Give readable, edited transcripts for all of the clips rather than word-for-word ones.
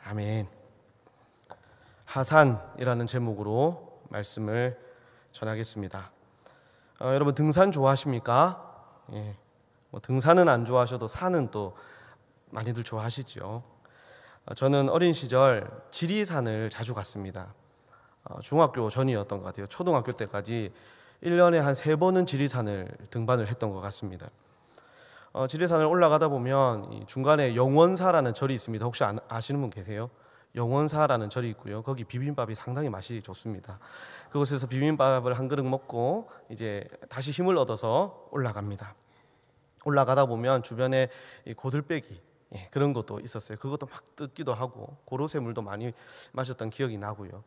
아멘. 하산이라는 제목으로 말씀을 전하겠습니다. 여러분 등산 좋아하십니까? 예. 등산은 안 좋아하셔도 산은 또 많이들 좋아하시죠. 저는 어린 시절 지리산을 자주 갔습니다. 중학교 전이었던 것 같아요. 초등학교 때까지 1년에 한 3번은 지리산을 등반을 했던 것 같습니다. 지리산을 올라가다 보면 중간에 영원사라는 절이 있습니다. 혹시 아시는 분 계세요? 영원사라는 절이 있고요. 거기 비빔밥이 상당히 맛이 좋습니다. 그곳에서 비빔밥을 한 그릇 먹고 이제 다시 힘을 얻어서 올라갑니다. 올라가다 보면 주변에 고들빼기 그런 것도 있었어요. 그것도 막 뜯기도 하고 고로쇠물도 많이 마셨던 기억이 나고요.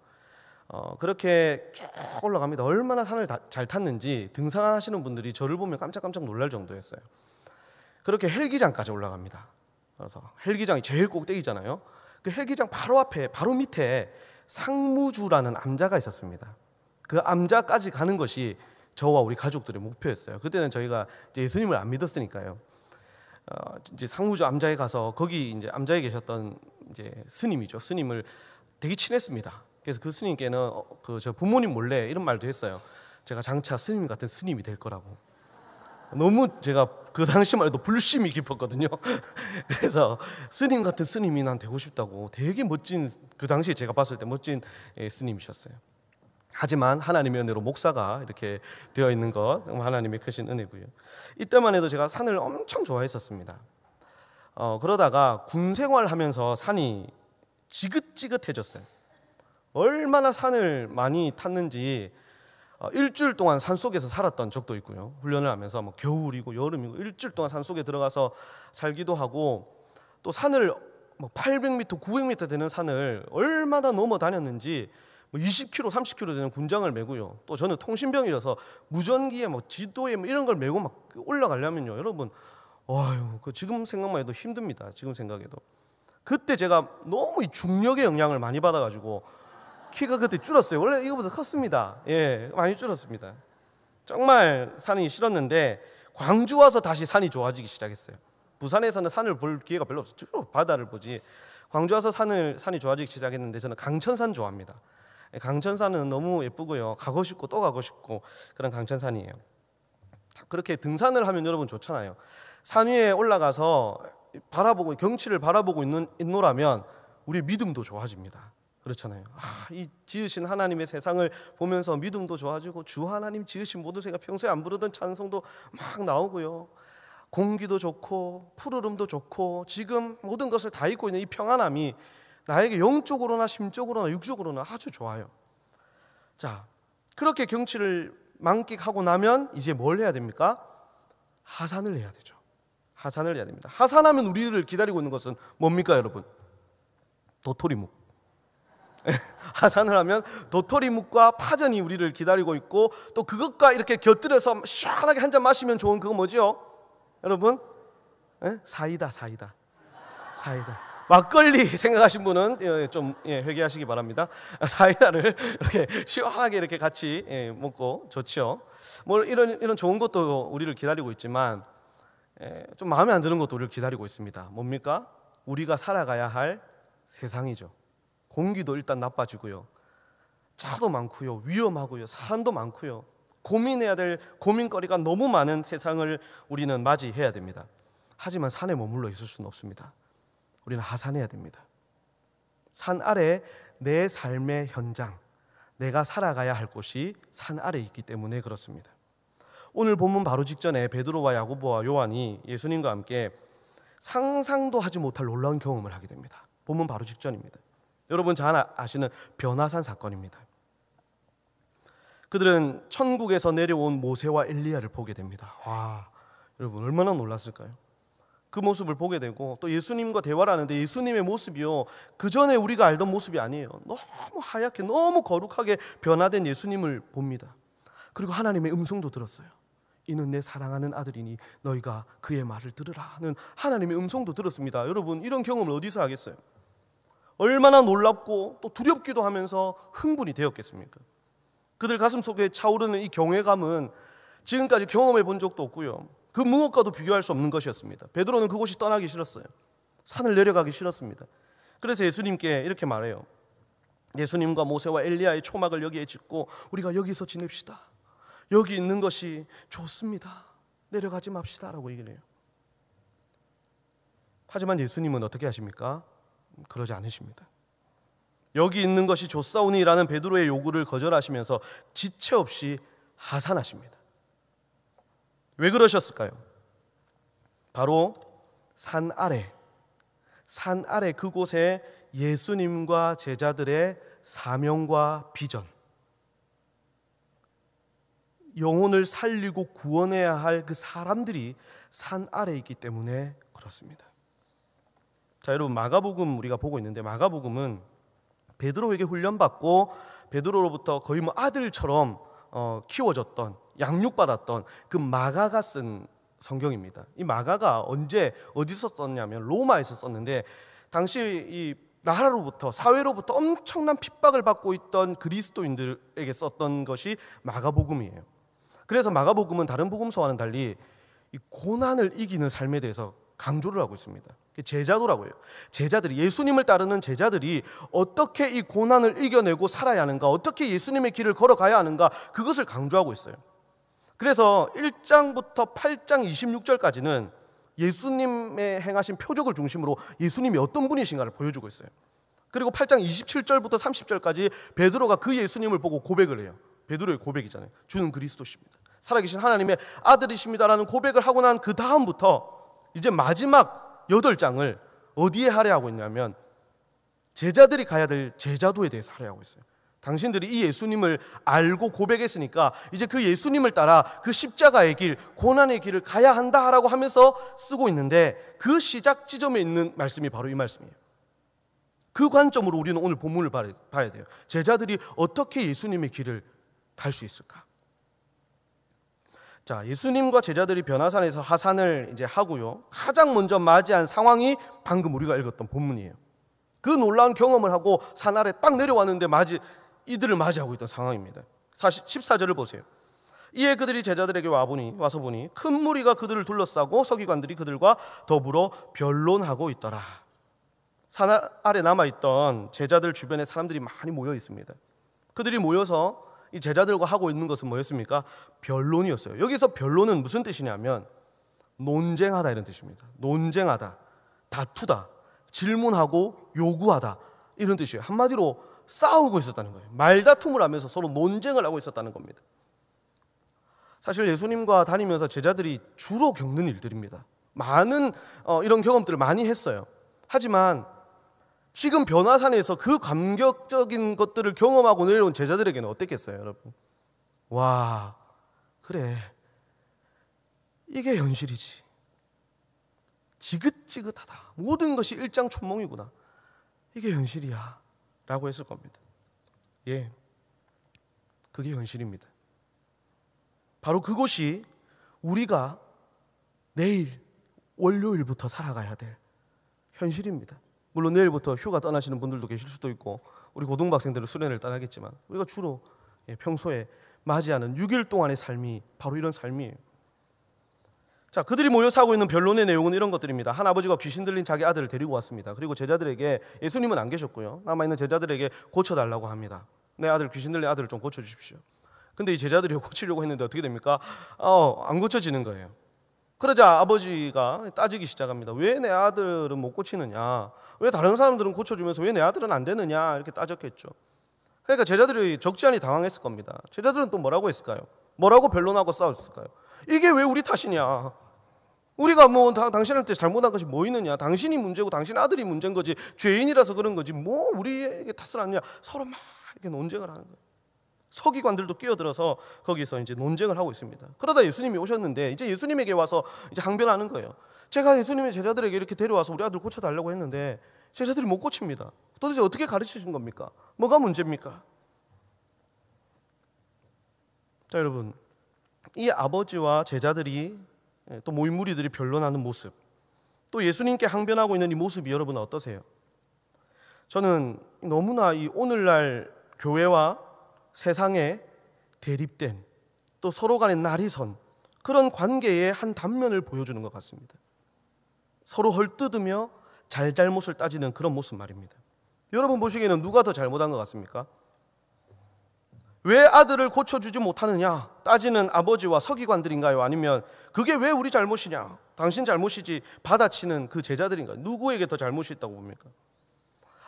그렇게 쭉 올라갑니다. 얼마나 산을 잘 탔는지 등산하시는 분들이 저를 보면 깜짝깜짝 놀랄 정도였어요. 그렇게 헬기장까지 올라갑니다. 그래서 헬기장이 제일 꼭대기잖아요. 그 헬기장 바로 앞에, 바로 밑에 상무주라는 암자가 있었습니다. 그 암자까지 가는 것이 저와 우리 가족들의 목표였어요. 그때는 저희가 이제 예수님을 안 믿었으니까요. 이제 상무주 암자에 가서 거기 이제 암자에 계셨던 이제 스님이죠. 스님을 되게 친했습니다. 그래서 그 스님께는 저 부모님 몰래 이런 말도 했어요. 제가 장차 스님 같은 스님이 될 거라고. 너무 제가 그 당시만 해도 불심이 깊었거든요. 그래서 스님 같은 스님이 난 되고 싶다고. 되게 멋진, 그 당시에 제가 봤을 때 멋진 스님이셨어요. 하지만 하나님의 은혜로 목사가 이렇게 되어 있는 것 하나님의 크신 은혜고요. 이때만 해도 제가 산을 엄청 좋아했었습니다. 그러다가 군 생활하면서 산이 지긋지긋해졌어요. 얼마나 산을 많이 탔는지 일주일 동안 산속에서 살았던 적도 있고요. 훈련을 하면서 뭐 겨울이고 여름이고 일주일 동안 산속에 들어가서 살기도 하고, 또 산을 뭐 800m, 900m 되는 산을 얼마나 넘어 다녔는지 뭐 20km, 30km 되는 군장을 메고요. 또 저는 통신병이라서 무전기에 뭐 지도에 뭐 이런 걸 메고 막 올라가려면요, 여러분, 그 지금 생각만 해도 힘듭니다. 지금 생각해도. 그때 제가 너무 이 중력의 영향을 많이 받아가지고 키가 그때 줄었어요. 원래 이거보다 컸습니다. 예, 많이 줄었습니다. 정말 산이 싫었는데 광주 와서 다시 산이 좋아지기 시작했어요. 부산에서는 산을 볼 기회가 별로 없어요. 주로 바다를 보지. 광주 와서 산이 좋아지기 시작했는데 저는 강천산 좋아합니다. 강천산은 너무 예쁘고요. 가고 싶고 또 가고 싶고 그런 강천산이에요. 그렇게 등산을 하면 여러분 좋잖아요. 산 위에 올라가서 바라보고 경치를 바라보고 있노라면 우리 믿음도 좋아집니다. 그렇잖아요. 이 지으신 하나님의 세상을 보면서 믿음도 좋아지고 주 하나님 지으신 모든 새가 평소에 안 부르던 찬송도 막 나오고요. 공기도 좋고 푸르름도 좋고 지금 모든 것을 다 잊고 있는 이 평안함이 나에게 영적으로나 심적으로나 육적으로나 아주 좋아요. 자, 그렇게 경치를 만끽하고 나면 이제 뭘 해야 됩니까? 하산을 해야 되죠. 하산을 해야 됩니다. 하산하면 우리를 기다리고 있는 것은 뭡니까, 여러분? 도토리묵. 하산을 하면 도토리묵과 파전이 우리를 기다리고 있고, 또 그것과 이렇게 곁들여서 시원하게 한 잔 마시면 좋은 그거 뭐죠? 여러분? 사이다. 막걸리 생각하신 분은 좀 회개하시기 바랍니다. 사이다를 이렇게 시원하게 이렇게 같이 먹고 좋죠. 뭐 이런 좋은 것도 우리를 기다리고 있지만 좀 마음에 안 드는 것도 우리를 기다리고 있습니다. 뭡니까? 우리가 살아가야 할 세상이죠. 공기도 일단 나빠지고요. 차도 많고요. 위험하고요. 사람도 많고요. 고민해야 될 고민거리가 너무 많은 세상을 우리는 맞이해야 됩니다. 하지만 산에 머물러 있을 수는 없습니다. 우리는 하산해야 됩니다. 산 아래 내 삶의 현장, 내가 살아가야 할 곳이 산 아래 있기 때문에 그렇습니다. 오늘 본문 바로 직전에 베드로와 야고보와 요한이 예수님과 함께 상상도 하지 못할 놀라운 경험을 하게 됩니다. 본문 바로 직전입니다. 여러분 잘 아시는 변화산 사건입니다. 그들은 천국에서 내려온 모세와 엘리야를 보게 됩니다. 와, 여러분 얼마나 놀랐을까요? 그 모습을 보게 되고, 또 예수님과 대화를 하는데 예수님의 모습이요, 그 전에 우리가 알던 모습이 아니에요. 너무 하얗게 너무 거룩하게 변화된 예수님을 봅니다. 그리고 하나님의 음성도 들었어요. 이는 내 사랑하는 아들이니 너희가 그의 말을 들으라 하는 하나님의 음성도 들었습니다. 여러분 이런 경험을 어디서 하겠어요? 얼마나 놀랍고 또 두렵기도 하면서 흥분이 되었겠습니까? 그들 가슴 속에 차오르는 이 경외감은 지금까지 경험해 본 적도 없고요, 그 무엇과도 비교할 수 없는 것이었습니다. 베드로는 그곳이 떠나기 싫었어요. 산을 내려가기 싫었습니다. 그래서 예수님께 이렇게 말해요. 예수님과 모세와 엘리야의 초막을 여기에 짓고 우리가 여기서 지냅시다. 여기 있는 것이 좋습니다. 내려가지 맙시다 라고 얘기를 해요. 하지만 예수님은 어떻게 하십니까? 그러지 않으십니다. 여기 있는 것이 좋사오니라는 베드로의 요구를 거절하시면서 지체 없이 하산하십니다. 왜 그러셨을까요? 바로 산 아래 그곳에 예수님과 제자들의 사명과 비전, 영혼을 살리고 구원해야 할 그 사람들이 산 아래에 있기 때문에 그렇습니다. 자, 여러분, 마가복음 우리가 보고 있는데, 마가복음은 베드로에게 훈련받고 베드로로부터 거의 아들처럼 키워졌던, 양육받았던 그 마가가 쓴 성경입니다. 이 마가가 어디서 썼냐면 로마에서 썼는데, 당시 이 나라로부터, 사회로부터 엄청난 핍박을 받고 있던 그리스도인들에게 썼던 것이 마가복음이에요. 그래서 마가복음은 다른 복음서와는 달리 이 고난을 이기는 삶에 대해서 강조를 하고 있습니다. 제자도라고 해요. 제자들이, 예수님을 따르는 제자들이 어떻게 이 고난을 이겨내고 살아야 하는가, 어떻게 예수님의 길을 걸어가야 하는가, 그것을 강조하고 있어요. 그래서 1장부터 8장 26절까지는 예수님의 행하신 표적을 중심으로 예수님이 어떤 분이신가를 보여주고 있어요. 그리고 8장 27절부터 30절까지 베드로가 그 예수님을 보고 고백을 해요. 베드로의 고백이잖아요. 주는 그리스도십니다, 살아계신 하나님의 아들이십니다라는 고백을 하고 난 그 다음부터 이제 마지막 8장을 어디에 할애하고 있냐면 제자들이 가야 될 제자도에 대해서 할애하고 있어요. 당신들이 이 예수님을 알고 고백했으니까 이제 그 예수님을 따라 그 십자가의 길, 고난의 길을 가야 한다라고 하면서 쓰고 있는데, 그 시작 지점에 있는 말씀이 바로 이 말씀이에요. 그 관점으로 우리는 오늘 본문을 봐야 돼요. 제자들이 어떻게 예수님의 길을 갈 수 있을까? 자, 예수님과 제자들이 변화산에서 하산을 이제 하고요. 가장 먼저 맞이한 상황이 방금 우리가 읽었던 본문이에요. 그 놀라운 경험을 하고 산 아래 딱 내려왔는데 이들을 맞이하고 있던 상황입니다. 14절을 보세요. 이에 그들이 제자들에게 와서 보니 큰 무리가 그들을 둘러싸고 서기관들이 그들과 더불어 변론하고 있더라. 산 아래 남아있던 제자들 주변에 사람들이 많이 모여 있습니다. 그들이 모여서 이 제자들과 하고 있는 것은 뭐였습니까? 변론이었어요. 여기서 변론은 무슨 뜻이냐면 논쟁하다 이런 뜻입니다. 논쟁하다, 다투다, 질문하고 요구하다 이런 뜻이에요. 한마디로 싸우고 있었다는 거예요. 말다툼을 하면서 서로 논쟁을 하고 있었다는 겁니다. 사실 예수님과 다니면서 제자들이 주로 겪는 일들입니다. 많은 이런 경험들을 많이 했어요. 하지만 지금 변화산에서 그 감격적인 것들을 경험하고 내려온 제자들에게는 어땠겠어요, 여러분? 와, 그래, 이게 현실이지. 지긋지긋하다. 모든 것이 일장춘몽이구나. 이게 현실이야 라고 했을 겁니다. 예, 그게 현실입니다. 바로 그곳이 우리가 내일 월요일부터 살아가야 될 현실입니다. 물론 내일부터 휴가 떠나시는 분들도 계실 수도 있고 우리 고등학생들은 수련회를 떠나겠지만 우리가 주로 평소에 맞이하는 6일 동안의 삶이 바로 이런 삶이에요. 자, 그들이 모여서 하고 있는 변론의 내용은 이런 것들입니다. 한 아버지가 귀신 들린 자기 아들을 데리고 왔습니다. 그리고 제자들에게, 예수님은 안 계셨고요, 남아있는 제자들에게 고쳐달라고 합니다. 내 아들, 귀신 들린 아들을 좀 고쳐주십시오. 근데 이 제자들이 고치려고 했는데 어떻게 됩니까? 안 고쳐지는 거예요. 그러자 아버지가 따지기 시작합니다. 왜 내 아들은 못 고치느냐? 왜 다른 사람들은 고쳐주면서 왜 내 아들은 안 되느냐? 이렇게 따졌겠죠. 그러니까 제자들이 적지 않이 당황했을 겁니다. 제자들은 또 뭐라고 했을까요? 뭐라고 변론하고 싸웠을까요? 이게 왜 우리 탓이냐? 우리가 당신한테 잘못한 것이 뭐 있느냐? 당신이 문제고 당신 아들이 문제인 거지, 죄인이라서 그런 거지 뭐 우리에게 탓을 하느냐? 서로 막 이렇게 논쟁을 하는 거예요. 서기관들도 끼어들어서 거기서 이제 논쟁을 하고 있습니다. 그러다 예수님이 오셨는데 이제 예수님에게 와서 이제 항변하는 거예요. 제가 예수님의 제자들에게 이렇게 데려와서 우리 아들 고쳐달라고 했는데 제자들이 못 고칩니다. 도대체 어떻게 가르치신 겁니까? 뭐가 문제입니까? 자, 여러분, 이 아버지와 제자들이, 또 모인 무리들이 변론하는 모습, 또 예수님께 항변하고 있는 이 모습이 여러분 어떠세요? 저는 너무나 이 오늘날 교회와 세상에 대립된, 또 서로 간에 날이 선 그런 관계의 한 단면을 보여주는 것 같습니다. 서로 헐뜯으며 잘잘못을 따지는 그런 모습 말입니다. 여러분 보시기에는 누가 더 잘못한 것 같습니까? 왜 아들을 고쳐주지 못하느냐 따지는 아버지와 서기관들인가요? 아니면 그게 왜 우리 잘못이냐, 당신 잘못이지 받아치는 그 제자들인가요? 누구에게 더 잘못이 있다고 봅니까?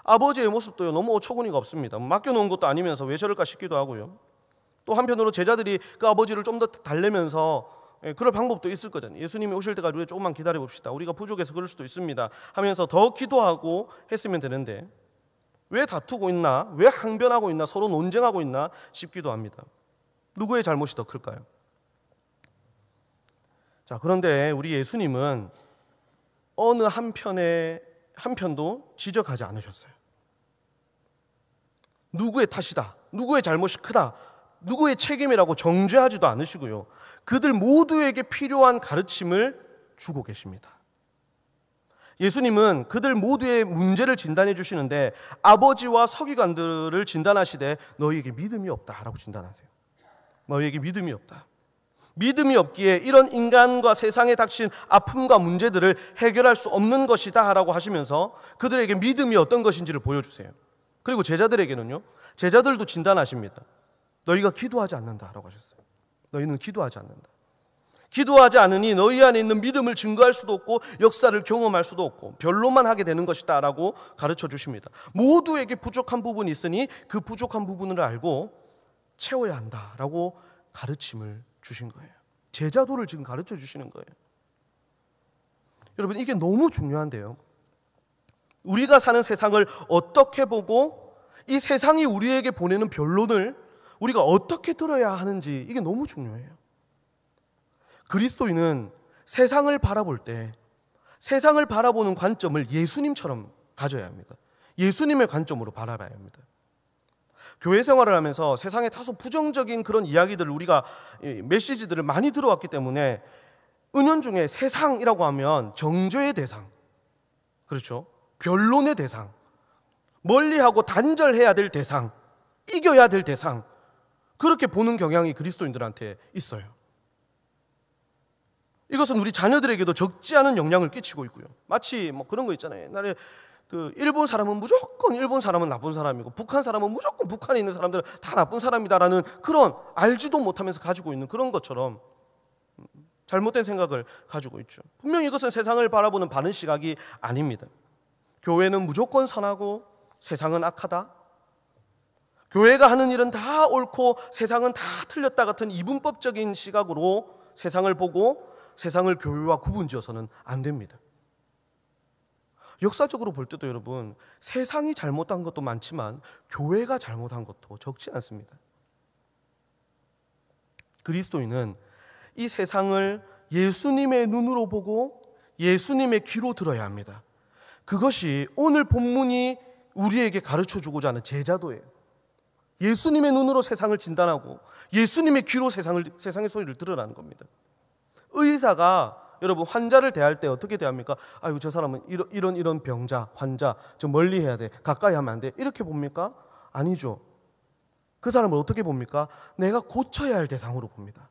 아버지의 모습도요, 너무 어처구니가 없습니다. 맡겨놓은 것도 아니면서 왜 저럴까 싶기도 하고요. 또 한편으로 제자들이 그 아버지를 좀 더 달래면서 그럴 방법도 있을 거잖아요. 예수님이 오실 때까지 우리가 조금만 기다려 봅시다. 우리가 부족해서 그럴 수도 있습니다 하면서 더 기도하고 했으면 되는데 왜 다투고 있나, 왜 항변하고 있나, 서로 논쟁하고 있나 싶기도 합니다. 누구의 잘못이 더 클까요? 자, 그런데 우리 예수님은 어느 한편도 지적하지 않으셨어요. 누구의 탓이다, 누구의 잘못이 크다, 누구의 책임이라고 정죄하지도 않으시고요. 그들 모두에게 필요한 가르침을 주고 계십니다. 예수님은 그들 모두의 문제를 진단해 주시는데 아버지와 서기관들을 진단하시되 너희에게 믿음이 없다라고 진단하세요. 너희에게 믿음이 없다. 믿음이 없기에 이런 인간과 세상에 닥친 아픔과 문제들을 해결할 수 없는 것이다 라고 하시면서 그들에게 믿음이 어떤 것인지를 보여주세요. 그리고 제자들에게는요, 제자들도 진단하십니다. 너희가 기도하지 않는다라고 하셨어요. 너희는 기도하지 않는다. 기도하지 않으니 너희 안에 있는 믿음을 증거할 수도 없고 역사를 경험할 수도 없고 변론만 하게 되는 것이다 라고 가르쳐 주십니다. 모두에게 부족한 부분이 있으니 그 부족한 부분을 알고 채워야 한다라고 가르침을 주신 거예요. 제자도를 지금 가르쳐 주시는 거예요. 여러분, 이게 너무 중요한데요. 우리가 사는 세상을 어떻게 보고 이 세상이 우리에게 보내는 변론을 우리가 어떻게 들어야 하는지, 이게 너무 중요해요. 그리스도인은 세상을 바라볼 때 세상을 바라보는 관점을 예수님처럼 가져야 합니다. 예수님의 관점으로 바라봐야 합니다. 교회 생활을 하면서 세상에 다소 부정적인 그런 이야기들을 우리가 메시지들을 많이 들어왔기 때문에 은연중에 세상이라고 하면 정죄의 대상, 그렇죠? 변론의 대상, 멀리하고 단절해야 될 대상, 이겨야 될 대상, 그렇게 보는 경향이 그리스도인들한테 있어요. 이것은 우리 자녀들에게도 적지 않은 영향을 끼치고 있고요. 마치 뭐 그런 거 있잖아요. 옛날에 그 일본 사람은 무조건 일본 사람은 나쁜 사람이고 북한 사람은 무조건 북한에 있는 사람들은 다 나쁜 사람이다라는 그런 알지도 못하면서 가지고 있는 그런 것처럼 잘못된 생각을 가지고 있죠. 분명히 이것은 세상을 바라보는 바른 시각이 아닙니다. 교회는 무조건 선하고 세상은 악하다. 교회가 하는 일은 다 옳고 세상은 다 틀렸다 같은 이분법적인 시각으로 세상을 보고 세상을 교회와 구분지어서는 안 됩니다. 역사적으로 볼 때도 여러분, 세상이 잘못한 것도 많지만 교회가 잘못한 것도 적지 않습니다. 그리스도인은 이 세상을 예수님의 눈으로 보고 예수님의 귀로 들어야 합니다. 그것이 오늘 본문이 우리에게 가르쳐주고자 하는 제자도예요. 예수님의 눈으로 세상을 진단하고 예수님의 귀로 세상의 소리를 들으라는 겁니다. 의사가 여러분 환자를 대할 때 어떻게 대합니까? 아유, 저 사람은 이런 병자, 환자 좀 멀리 해야 돼, 가까이 하면 안 돼, 이렇게 봅니까? 아니죠. 그 사람을 어떻게 봅니까? 내가 고쳐야 할 대상으로 봅니다.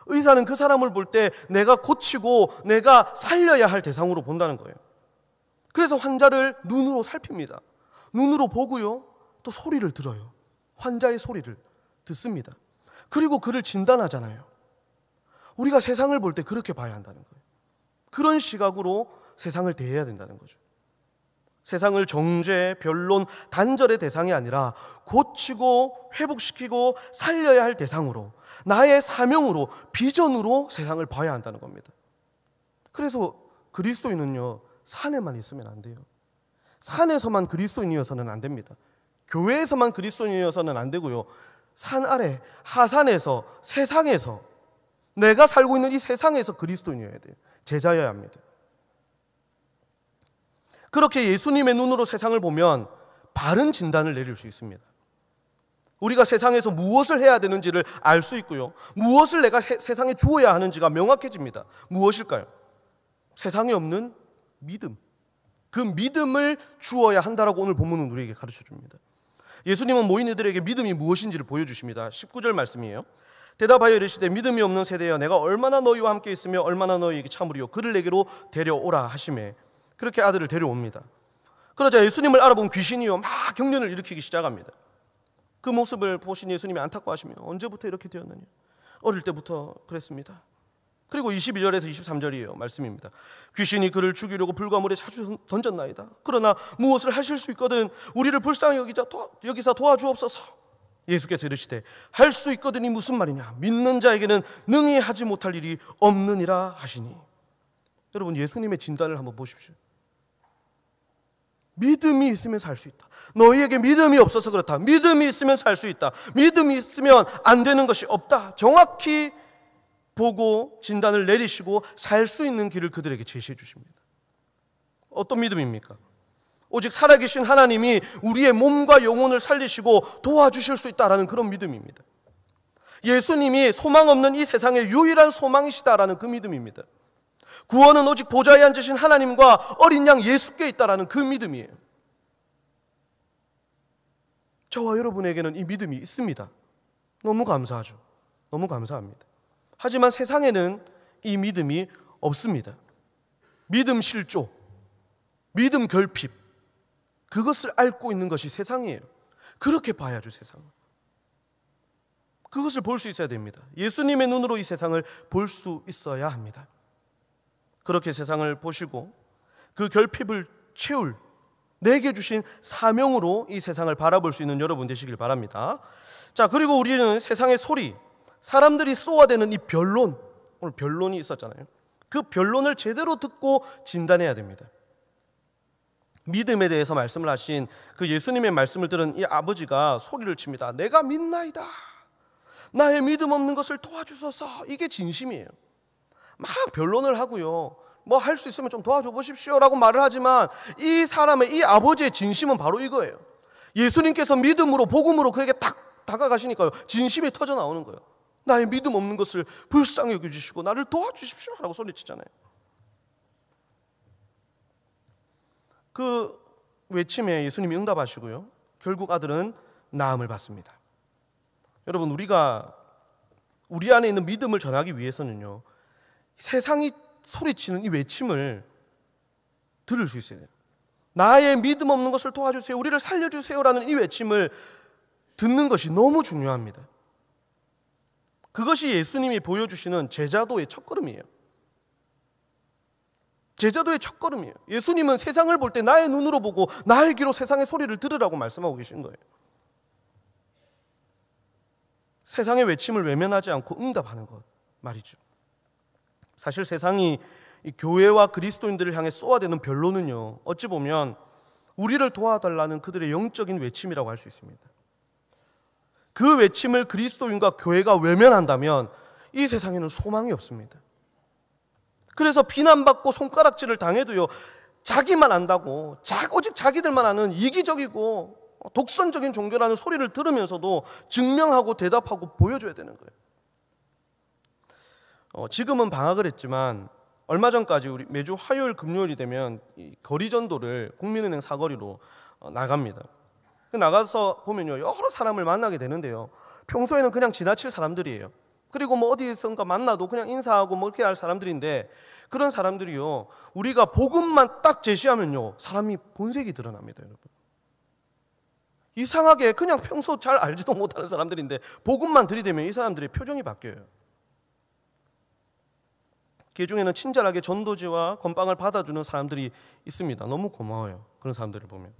의사는 그 사람을 볼 때 내가 고치고 내가 살려야 할 대상으로 본다는 거예요. 그래서 환자를 눈으로 살핍니다. 눈으로 보고요, 또 소리를 들어요. 환자의 소리를 듣습니다. 그리고 그를 진단하잖아요. 우리가 세상을 볼 때 그렇게 봐야 한다는 거예요. 그런 시각으로 세상을 대해야 된다는 거죠. 세상을 정죄, 변론, 단절의 대상이 아니라 고치고 회복시키고 살려야 할 대상으로, 나의 사명으로, 비전으로 세상을 봐야 한다는 겁니다. 그래서 그리스도인은요, 산에만 있으면 안 돼요. 산에서만 그리스도인이어서는 안 됩니다. 교회에서만 그리스도인이어서는 안 되고요. 산 아래, 하산에서, 세상에서, 내가 살고 있는 이 세상에서 그리스도인이어야 돼요. 제자여야 합니다. 그렇게 예수님의 눈으로 세상을 보면 바른 진단을 내릴 수 있습니다. 우리가 세상에서 무엇을 해야 되는지를 알 수 있고요, 무엇을 내가 세상에 주어야 하는지가 명확해집니다. 무엇일까요? 세상에 없는 믿음. 그 믿음을 주어야 한다라고 오늘 본문은 우리에게 가르쳐 줍니다. 예수님은 모인 이들에게 믿음이 무엇인지를 보여주십니다. 19절 말씀이에요. 대답하여 이르시되 믿음이 없는 세대여, 내가 얼마나 너희와 함께 있으며 얼마나 너희에게 참으리요, 그를 내게로 데려오라 하시매 그렇게 아들을 데려옵니다. 그러자 예수님을 알아본 귀신이요 막 경련을 일으키기 시작합니다. 그 모습을 보신 예수님이 안타까워하시며 언제부터 이렇게 되었느냐? 어릴 때부터 그랬습니다. 그리고 22절에서 23절이에요. 말씀입니다. 귀신이 그를 죽이려고 불과 물에 자주 던졌나이다. 그러나 무엇을 하실 수 있거든 우리를 불쌍히 여기사 도와주옵소서. 예수께서 이르시되 할 수 있거든이 무슨 말이냐? 믿는 자에게는 능히 하지 못할 일이 없느니라 하시니. 여러분, 예수님의 진단을 한번 보십시오. 믿음이 있으면 살 수 있다. 너희에게 믿음이 없어서 그렇다. 믿음이 있으면 살 수 있다. 믿음이 있으면 안 되는 것이 없다. 정확히 보고 진단을 내리시고 살 수 있는 길을 그들에게 제시해 주십니다. 어떤 믿음입니까? 오직 살아계신 하나님이 우리의 몸과 영혼을 살리시고 도와주실 수 있다라는 그런 믿음입니다. 예수님이 소망 없는 이 세상의 유일한 소망이시다라는 그 믿음입니다. 구원은 오직 보좌에 앉으신 하나님과 어린 양 예수께 있다라는 그 믿음이에요. 저와 여러분에게는 이 믿음이 있습니다. 너무 감사하죠. 너무 감사합니다. 하지만 세상에는 이 믿음이 없습니다. 믿음 실조, 믿음 결핍, 그것을 앓고 있는 것이 세상이에요. 그렇게 봐야죠, 세상은. 그것을 볼 수 있어야 됩니다. 예수님의 눈으로 이 세상을 볼 수 있어야 합니다. 그렇게 세상을 보시고 그 결핍을 채울 내게 주신 사명으로 이 세상을 바라볼 수 있는 여러분 되시길 바랍니다. 자, 그리고 우리는 세상의 소리, 사람들이 쏘아대는 이 변론, 오늘 변론이 있었잖아요. 그 변론을 제대로 듣고 진단해야 됩니다. 믿음에 대해서 말씀을 하신 그 예수님의 말씀을 들은 이 아버지가 소리를 칩니다. 내가 믿나이다. 나의 믿음 없는 것을 도와주소서. 이게 진심이에요. 막 변론을 하고요. 뭐 할 수 있으면 좀 도와줘 보십시오 라고 말을 하지만 이 사람의, 이 아버지의 진심은 바로 이거예요. 예수님께서 믿음으로 복음으로 그에게 탁 다가가시니까요, 진심이 터져 나오는 거예요. 나의 믿음 없는 것을 불쌍히 여겨주시고 나를 도와주십시오 라고 소리치잖아요. 그 외침에 예수님이 응답하시고요, 결국 아들은 나음을 받습니다. 여러분, 우리가 우리 안에 있는 믿음을 전하기 위해서는요, 세상이 소리치는 이 외침을 들을 수 있어야 돼요. 나의 믿음 없는 것을 도와주세요, 우리를 살려주세요라는 이 외침을 듣는 것이 너무 중요합니다. 그것이 예수님이 보여주시는 제자도의 첫걸음이에요. 제자도의 첫걸음이에요. 예수님은 세상을 볼 때 나의 눈으로 보고 나의 귀로 세상의 소리를 들으라고 말씀하고 계신 거예요. 세상의 외침을 외면하지 않고 응답하는 것 말이죠. 사실 세상이 이 교회와 그리스도인들을 향해 쏘아대는 변론은요, 어찌 보면 우리를 도와달라는 그들의 영적인 외침이라고 할 수 있습니다. 그 외침을 그리스도인과 교회가 외면한다면 이 세상에는 소망이 없습니다. 그래서 비난받고 손가락질을 당해도요, 자기만 안다고, 오직 자기들만 아는 이기적이고 독선적인 종교라는 소리를 들으면서도 증명하고 대답하고 보여줘야 되는 거예요. 지금은 방학을 했지만 얼마 전까지 우리 매주 화요일 금요일이 되면 이 거리 전도를 국민은행 사거리로 나갑니다. 나가서 보면요, 여러 사람을 만나게 되는데요, 평소에는 그냥 지나칠 사람들이에요. 그리고 뭐 어디선가 만나도 그냥 인사하고 뭐 이렇게 할 사람들인데, 그런 사람들이요, 우리가 복음만 딱 제시하면요, 사람이 본색이 드러납니다. 여러분, 이상하게 그냥 평소 잘 알지도 못하는 사람들인데 복음만 들이대면 이 사람들의 표정이 바뀌어요. 그 중에는 친절하게 전도지와 건빵을 받아주는 사람들이 있습니다. 너무 고마워요, 그런 사람들을 보면.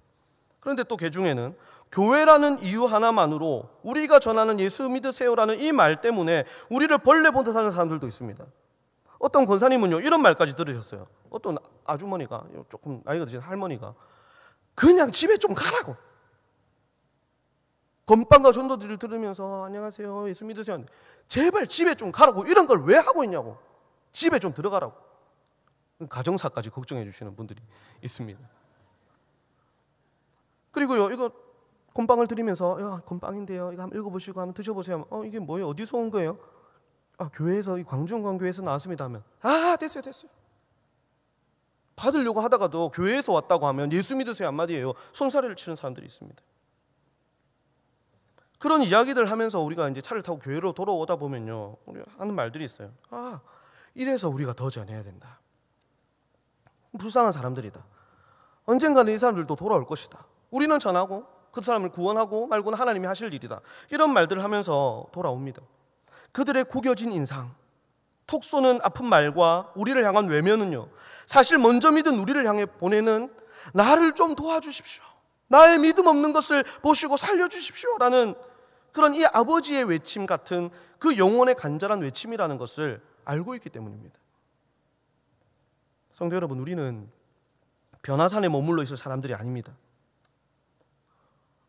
그런데 또 그 중에는 교회라는 이유 하나만으로 우리가 전하는 예수 믿으세요라는 이 말 때문에 우리를 벌레 보듯 하는 사람들도 있습니다. 어떤 권사님은요, 이런 말까지 들으셨어요. 어떤 아주머니가, 조금 나이가 드신 할머니가 그냥 집에 좀 가라고, 건빵과 전도들을 들으면서 안녕하세요, 예수 믿으세요, 제발 집에 좀 가라고, 이런 걸 왜 하고 있냐고, 집에 좀 들어가라고. 가정사까지 걱정해 주시는 분들이 있습니다. 그리고요, 이거 건빵을 드리면서, 야, 건빵인데요, 이거 한번 읽어보시고 한번 드셔보세요 하면, 이게 뭐예요? 어디서 온 거예요? 교회에서, 이 광주광교회에서 나왔습니다 하면, 됐어요. 받으려고 하다가도 교회에서 왔다고 하면 예수 믿으세요 한마디예요, 손사래를 치는 사람들이 있습니다. 그런 이야기들 하면서 우리가 이제 차를 타고 교회로 돌아오다 보면요, 우리 하는 말들이 있어요. 이래서 우리가 더 전해야 된다. 불쌍한 사람들이다. 언젠가는 이 사람들도 돌아올 것이다. 우리는 전하고 그 사람을 구원하고 말고는 하나님이 하실 일이다. 이런 말들을 하면서 돌아옵니다. 그들의 구겨진 인상, 톡 쏘는 아픈 말과 우리를 향한 외면은요, 사실 먼저 믿은 우리를 향해 보내는 나를 좀 도와주십시오, 나의 믿음 없는 것을 보시고 살려주십시오 라는 그런 이 아버지의 외침 같은 그 영혼의 간절한 외침이라는 것을 알고 있기 때문입니다. 성도 여러분, 우리는 변화산에 머물러 있을 사람들이 아닙니다.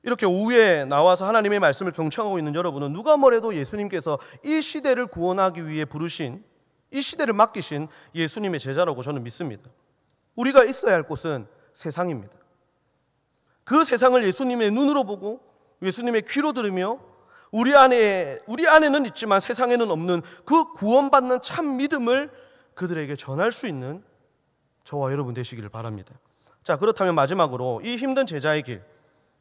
이렇게 오후에 나와서 하나님의 말씀을 경청하고 있는 여러분은 누가 뭐래도 예수님께서 이 시대를 구원하기 위해 부르신, 이 시대를 맡기신 예수님의 제자라고 저는 믿습니다. 우리가 있어야 할 곳은 세상입니다. 그 세상을 예수님의 눈으로 보고 예수님의 귀로 들으며 우리 안에는 있지만 세상에는 없는 그 구원받는 참 믿음을 그들에게 전할 수 있는 저와 여러분 되시기를 바랍니다. 자, 그렇다면 마지막으로 이 힘든 제자의 길,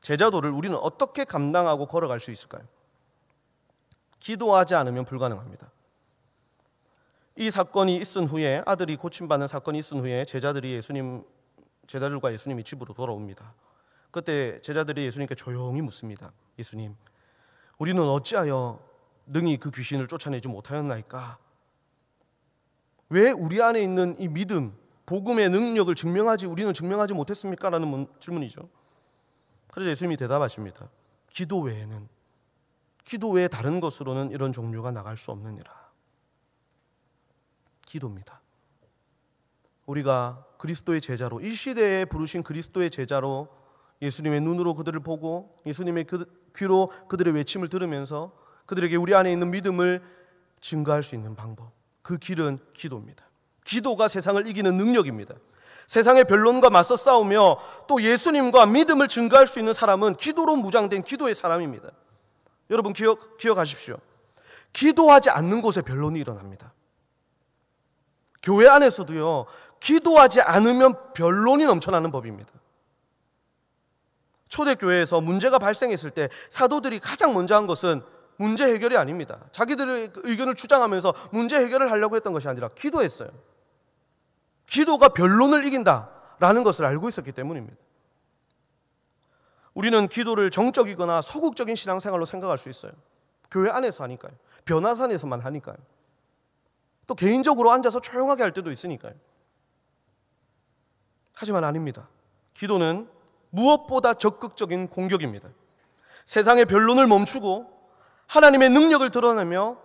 제자도를 우리는 어떻게 감당하고 걸어갈 수 있을까요? 기도하지 않으면 불가능합니다. 이 사건이 있은 후에, 아들이 고침받는 사건이 있은 후에 제자들과 예수님이 집으로 돌아옵니다. 그때 제자들이 예수님께 조용히 묻습니다. 예수님, 우리는 어찌하여 능히 그 귀신을 쫓아내지 못하였나이까? 왜 우리 안에 있는 이 믿음, 복음의 능력을 우리는 증명하지 못했습니까? 라는 질문이죠. 그래서 예수님이 대답하십니다. 기도 외에 다른 것으로는 이런 종류가 나갈 수 없느니라. 기도입니다. 우리가 그리스도의 제자로, 이 시대에 부르신 그리스도의 제자로 예수님의 눈으로 그들을 보고 예수님의 귀로 그들의 외침을 들으면서 그들에게 우리 안에 있는 믿음을 증거할 수 있는 방법, 그 길은 기도입니다. 기도가 세상을 이기는 능력입니다. 세상의 변론과 맞서 싸우며 또 예수님과 믿음을 증거할 수 있는 사람은 기도로 무장된 기도의 사람입니다. 여러분 기억하십시오. 기도하지 않는 곳에 변론이 일어납니다. 교회 안에서도요, 기도하지 않으면 변론이 넘쳐나는 법입니다. 초대교회에서 문제가 발생했을 때 사도들이 가장 먼저 한 것은 문제 해결이 아닙니다. 자기들의 의견을 주장하면서 문제 해결을 하려고 했던 것이 아니라 기도했어요. 기도가 변론을 이긴다라는 것을 알고 있었기 때문입니다. 우리는 기도를 정적이거나 소극적인 신앙생활로 생각할 수 있어요. 교회 안에서 하니까요. 변화산에서만 하니까요. 또 개인적으로 앉아서 조용하게 할 때도 있으니까요. 하지만 아닙니다. 기도는 무엇보다 적극적인 공격입니다. 세상의 변론을 멈추고 하나님의 능력을 드러내며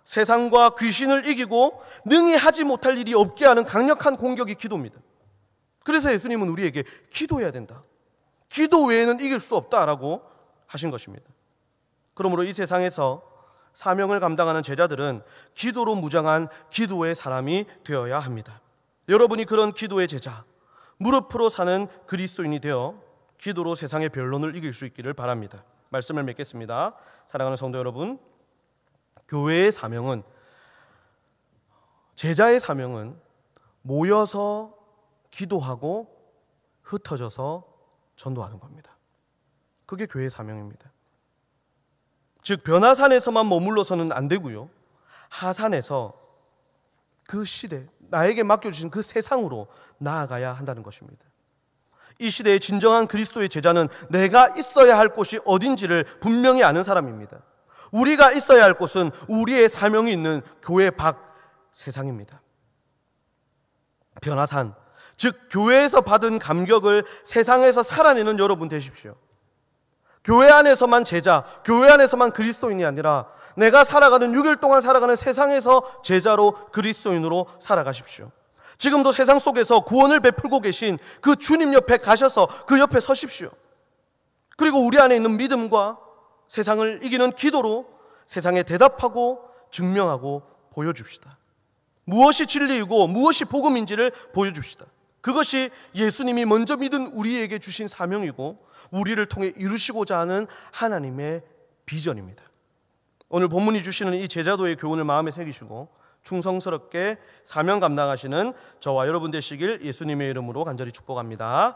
세상과 귀신을 이기고 능히 하지 못할 일이 없게 하는 강력한 공격이 기도입니다. 그래서 예수님은 우리에게 기도해야 된다, 기도 외에는 이길 수 없다라고 하신 것입니다. 그러므로 이 세상에서 사명을 감당하는 제자들은 기도로 무장한 기도의 사람이 되어야 합니다. 여러분이 그런 기도의 제자, 무릎으로 사는 그리스도인이 되어 기도로 세상의 변론을 이길 수 있기를 바랍니다. 말씀을 맺겠습니다. 사랑하는 성도 여러분, 교회의 사명은, 제자의 사명은 모여서 기도하고 흩어져서 전도하는 겁니다. 그게 교회의 사명입니다. 즉 변화산에서만 머물러서는 안 되고요, 하산에서 그 시대, 나에게 맡겨주신 그 세상으로 나아가야 한다는 것입니다. 이 시대의 진정한 그리스도의 제자는 내가 있어야 할 곳이 어딘지를 분명히 아는 사람입니다. 우리가 있어야 할 곳은 우리의 사명이 있는 교회 밖 세상입니다. 변화산, 즉 교회에서 받은 감격을 세상에서 살아내는 여러분 되십시오. 교회 안에서만 제자, 교회 안에서만 그리스도인이 아니라 내가 살아가는 6일 동안 살아가는 세상에서 제자로 그리스도인으로 살아가십시오. 지금도 세상 속에서 구원을 베풀고 계신 그 주님 옆에 가셔서 그 옆에 서십시오. 그리고 우리 안에 있는 믿음과 세상을 이기는 기도로 세상에 대답하고 증명하고 보여줍시다. 무엇이 진리이고 무엇이 복음인지를 보여줍시다. 그것이 예수님이 먼저 믿은 우리에게 주신 사명이고 우리를 통해 이루시고자 하는 하나님의 비전입니다. 오늘 본문이 주시는 이 제자도의 교훈을 마음에 새기시고 충성스럽게 사명 감당하시는 저와 여러분 되시길 예수님의 이름으로 간절히 축복합니다.